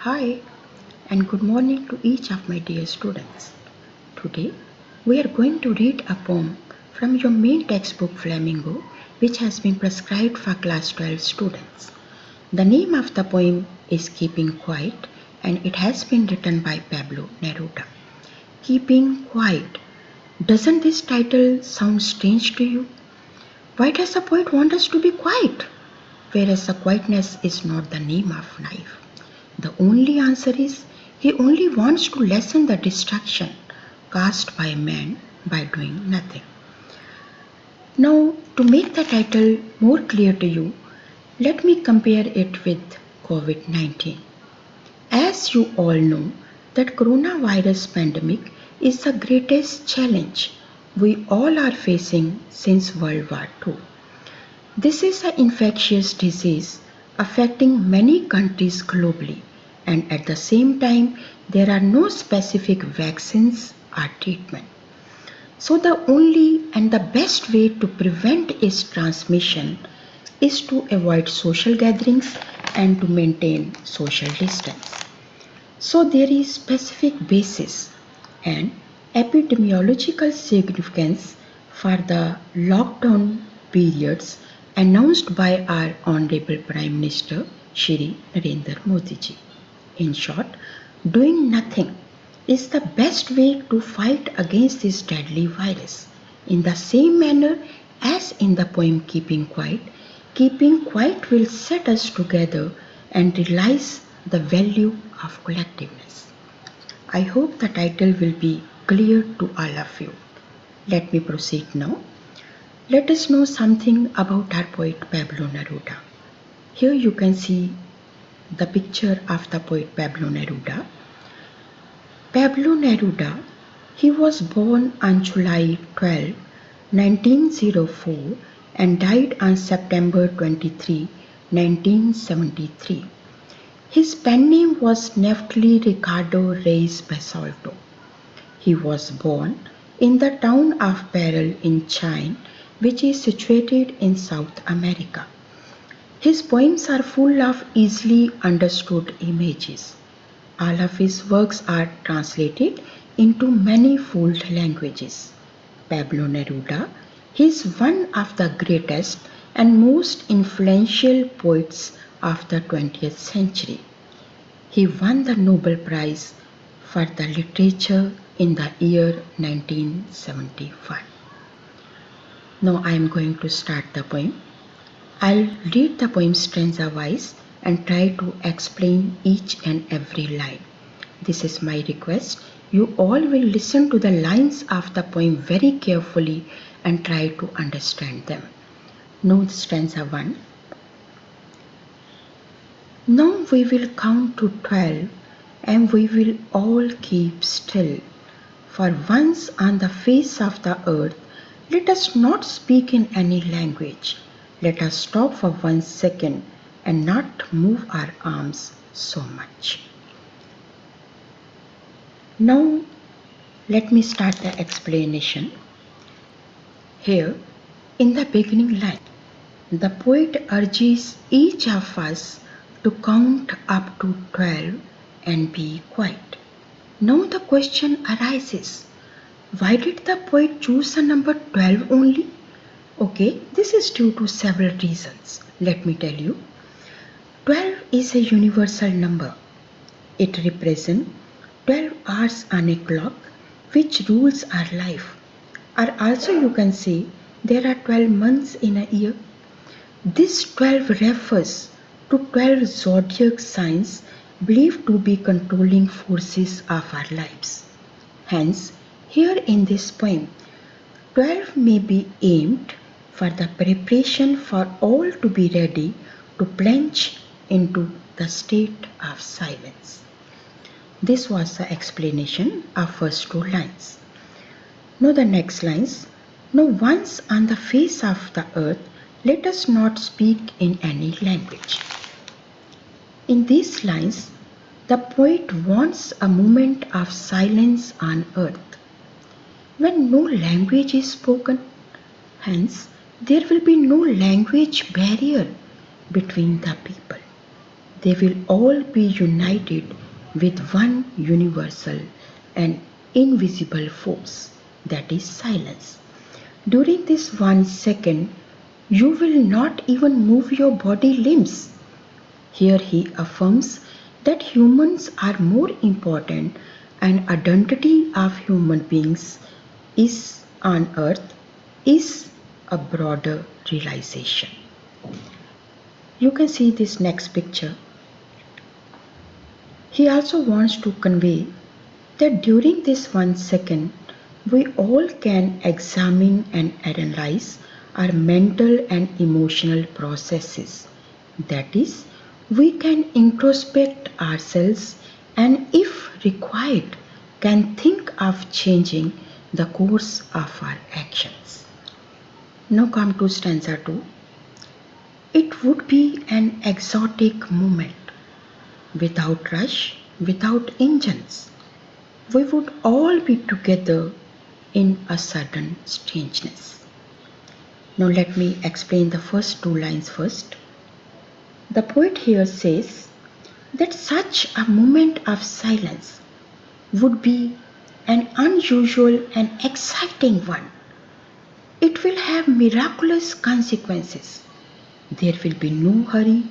Hi, and good morning to each of my dear students. Today, we are going to read a poem from your main textbook Flamingo, which has been prescribed for class 12 students. The name of the poem is Keeping Quiet, and it has been written by Pablo Neruda. Keeping Quiet. Doesn't this title sound strange to you? Why does the poet want us to be quiet? Whereas the quietness is not the name of life. The only answer is he only wants to lessen the distraction caused by man by doing nothing. Now, to make the title more clear to you, let me compare it with COVID 19. As you all know, that coronavirus pandemic is the greatest challenge we all are facing since World War II. This is an infectious disease affecting many countries globally, and at the same time, there are no specific vaccines or treatment. So, the only and the best way to prevent its transmission is to avoid social gatherings and to maintain social distance. So, there is specific basis and epidemiological significance for the lockdown periods announced by our Honorable Prime Minister Shri Narendra Modi ji. In short, doing nothing is the best way to fight against this deadly virus. In the same manner as in the poem Keeping Quiet will set us together and realize the value of collectiveness. I hope the title will be clear to all of you. Let me proceed now. Let us know something about our poet Pablo Neruda. Here you can see the picture of the poet Pablo Neruda. Pablo Neruda, he was born on July 12, 1904 and died on September 23, 1973. His pen name was Neftali Ricardo Reis Basalto. He was born in the town of Parral in China, which is situated in South America. His poems are full of easily understood images. All of his works are translated into many foreign languages. Pablo Neruda is one of the greatest and most influential poets of the 20th century. He won the Nobel Prize for the Literature in the year 1975. Now I am going to start the poem. I'll read the poem stanza-wise and try to explain each and every line. This is my request. You all will listen to the lines of the poem very carefully and try to understand them. Now stanza 1. Now we will count to 12 and we will all keep still. For once on the face of the earth, let us not speak in any language. Let us stop for 1 second and not move our arms so much. Now let me start the explanation. Here in the beginning line, the poet urges each of us to count up to 12 and be quiet. Now the question arises, why did the poet choose the number 12 only? Okay, this is due to several reasons. Let me tell you. 12 is a universal number. It represents 12 hours on a clock which rules our life. Or also you can say there are 12 months in a year. This 12 refers to 12 zodiac signs believed to be controlling forces of our lives. Hence, here in this poem, 12 may be aimed for the preparation for all to be ready to plunge into the state of silence. This was the explanation of first two lines. Now the next lines. Now once on the face of the earth, let us not speak in any language. In these lines, the poet wants a moment of silence on earth. When no language is spoken, hence there will be no language barrier between the people. they will all be united with one universal and invisible force, that is silence. During this 1 second, you will not even move your body limbs. Here he affirms that humans are more important and identity of human beings is on earth is a broader realization. You can see this next picture. He also wants to convey that during this 1 second, we all can examine and analyze our mental and emotional processes. That is, we can introspect ourselves and, if required, can think of changing the course of our actions. Now come to stanza 2. It would be an exotic moment, without rush, without engines. We would all be together in a sudden strangeness. Now let me explain the first two lines first. The poet here says that such a moment of silence would be an unusual and exciting one. It will have miraculous consequences. There will be no hurry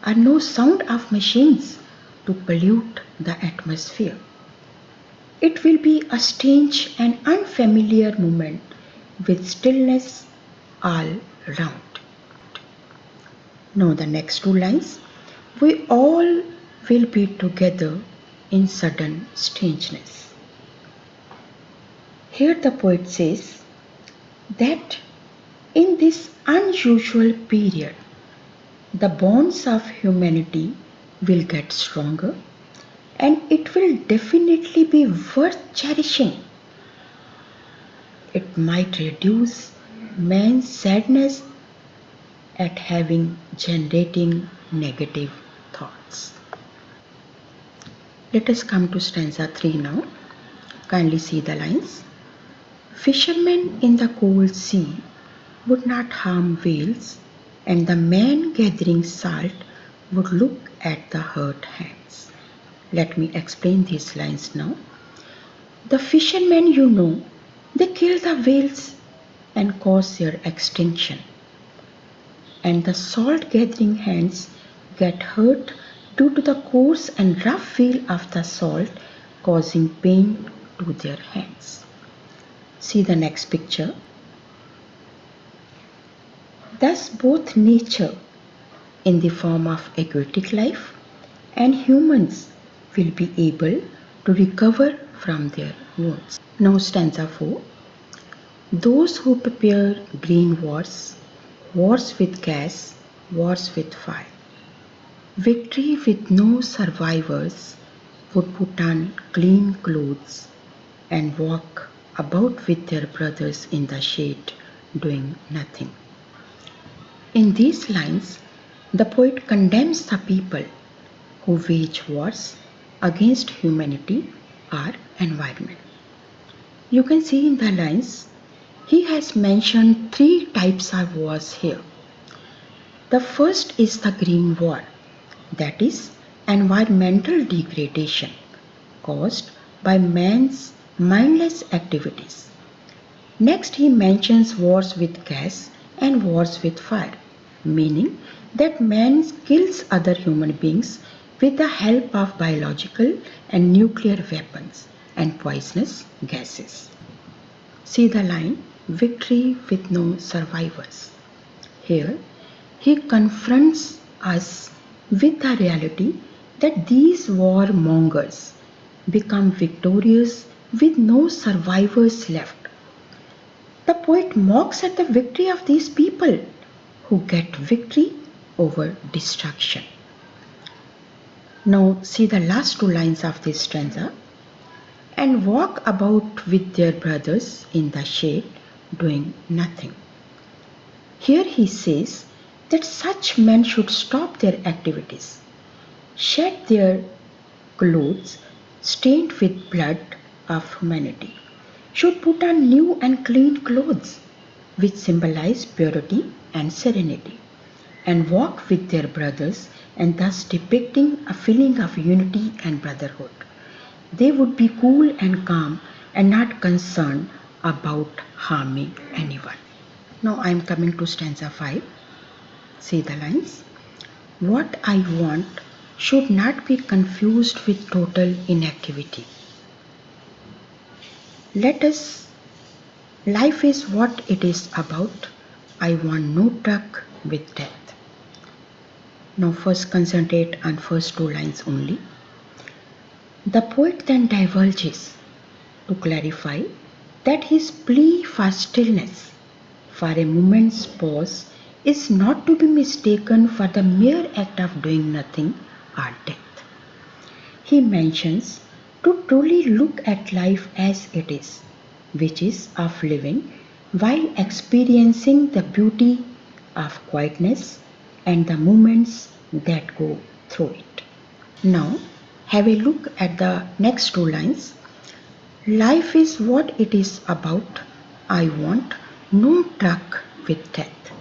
or no sound of machines to pollute the atmosphere. It will be a strange and unfamiliar moment with stillness all round. Now the next two lines. We all will be together in sudden strangeness. Here the poet says that in this unusual period, the bonds of humanity will get stronger and it will definitely be worth cherishing. It might reduce man's sadness at having generating negative thoughts. Let us come to stanza 3 now. Kindly see the lines. Fishermen in the cold sea would not harm whales, and the man gathering salt would look at the hurt hands. Let me explain these lines now. The fishermen, they kill the whales and cause their extinction. And the salt gathering hands get hurt due to the coarse and rough feel of the salt causing pain to their hands. See the next picture. Thus both nature in the form of aquatic life and humans will be able to recover from their wounds. Now stanza 4. Those who prepare green wars, wars with gas, wars with fire, victory with no survivors, would put on clean clothes and walk about with their brothers in the shade doing nothing. In these lines, the poet condemns the people who wage wars against humanity or environment. You can see in the lines, he has mentioned 3 types of wars here. The first is the green war, that is environmental degradation caused by man's mindless activities. Next, he mentions wars with gas and wars with fire, meaning that man kills other human beings with the help of biological and nuclear weapons and poisonous gases. See the line, victory with no survivors. Here, he confronts us with the reality that these warmongers become victorious with no survivors left. The poet mocks at the victory of these people who get victory over destruction. Now see the last 2 lines of this stanza. And walk about with their brothers in the shade doing nothing. Here he says that such men should stop their activities, shed their clothes stained with blood of humanity, should put on new and clean clothes which symbolize purity and serenity, and walk with their brothers and thus depicting a feeling of unity and brotherhood. They would be cool and calm and not concerned about harming anyone. Now I am coming to stanza 5. See the lines. What I want should not be confused with total inactivity. Let us, life is what it is about. I want no truck with death. Now first concentrate on first two lines only. The poet then divulges to clarify that his plea for stillness, for a moment's pause, is not to be mistaken for the mere act of doing nothing or death. He mentions to truly look at life as it is, which is of living while experiencing the beauty of quietness and the moments that go through it. Now, have a look at the next two lines. Life is what it is about. I want no truck with death.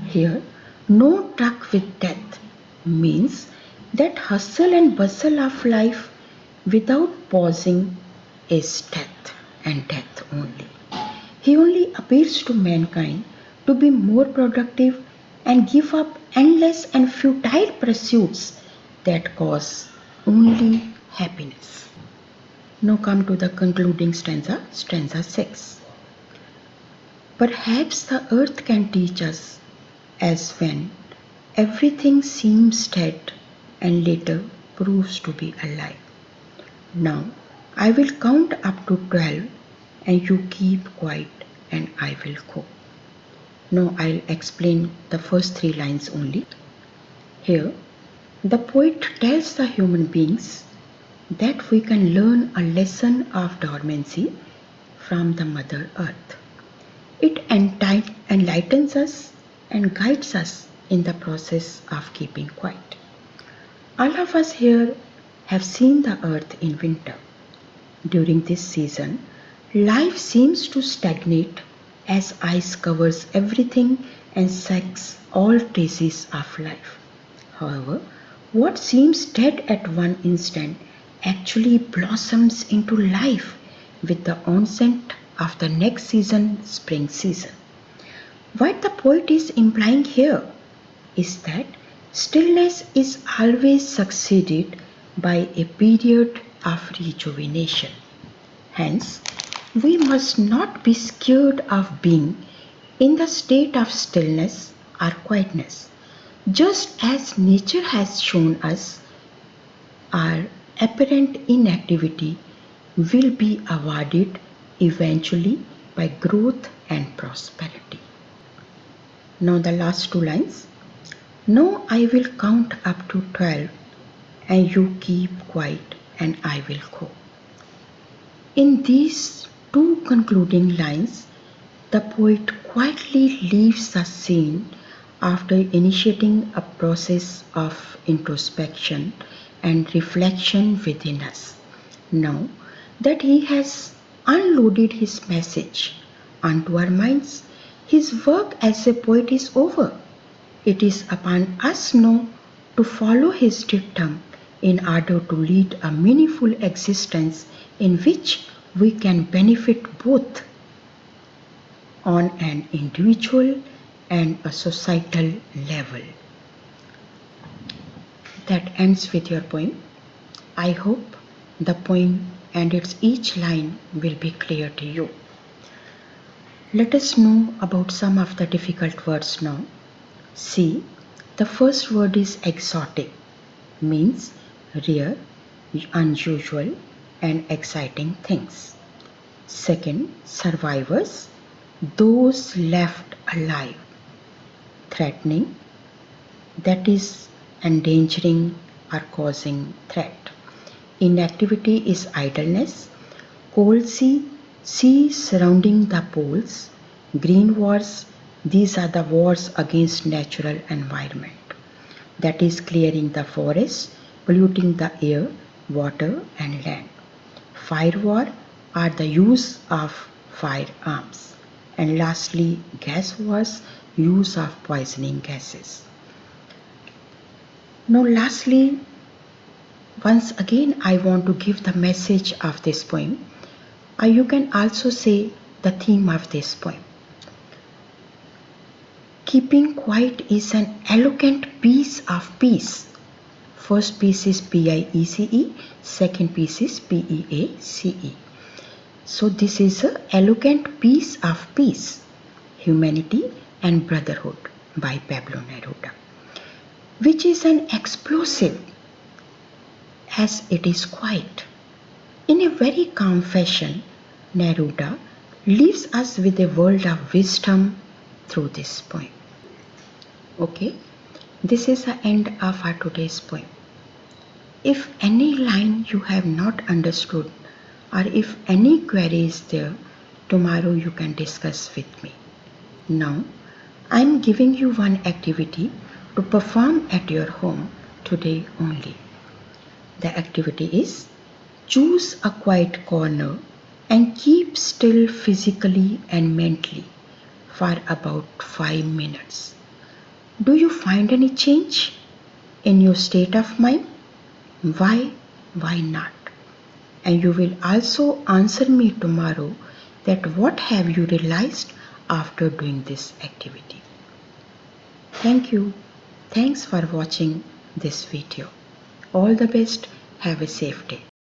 Here, no truck with death means that hustle and bustle of life without pausing is death and death only. He only appeals to mankind to be more productive and give up endless and futile pursuits that cause only happiness. Now come to the concluding stanza, stanza 6. Perhaps the earth can teach us as when everything seems dead and later proves to be alive. Now I will count up to 12 and you keep quiet and I will go. Now I'll explain the first three lines only. Here, the poet tells the human beings that we can learn a lesson of dormancy from the Mother Earth. It enlightens us and guides us in the process of keeping quiet. All of us here have seen the earth in winter. During this season, life seems to stagnate as ice covers everything and sacks all traces of life. However, what seems dead at one instant actually blossoms into life with the onset of the next season, spring season. What the poet is implying here is that stillness is always succeeded by a period of rejuvenation. Hence, we must not be scared of being in the state of stillness or quietness, just as nature has shown us our apparent inactivity will be awarded eventually by growth and prosperity. Now the last two lines. Now I will count up to 12 and you keep quiet and I will go. In these two concluding lines, the poet quietly leaves the scene after initiating a process of introspection and reflection within us. Now that he has unloaded his message onto our minds, his work as a poet is over. It is upon us now to follow his dictum in order to lead a meaningful existence in which we can benefit both on an individual and a societal level. That ends with your poem. I hope the poem and its each line will be clear to you. Let us know about some of the difficult words now. See, the first word is exotic, means rare, unusual, and exciting things. Second, survivors, those left alive. Threatening, that is endangering or causing threat. Inactivity is idleness. Cold sea, sea surrounding the poles. Green wars, these are the wars against natural environment. That is clearing the forest, polluting the air, water and land. Fire war are the use of firearms. And lastly, gas wars, use of poisoning gases. Now, lastly, once again, I want to give the message of this poem. You can also say the theme of this poem. Keeping quiet is an eloquent piece of peace. First piece is PIECE, second piece is PEACE. So, this is an eloquent piece of peace, humanity, and brotherhood by Pablo Neruda, which is an explosive as it is quiet. In a very calm fashion, Neruda leaves us with a world of wisdom through this poem. Okay, this is the end of our today's poem. If any line you have not understood or if any query is there, tomorrow you can discuss with me. Now, I am giving you one activity to perform at your home today only. The activity is choose a quiet corner and keep still physically and mentally for about 5 minutes. Do you find any change in your state of mind? Why? Why not? And you will also answer me tomorrow that what have you realized after doing this activity. Thank you. Thanks for watching this video. All the best. Have a safe day.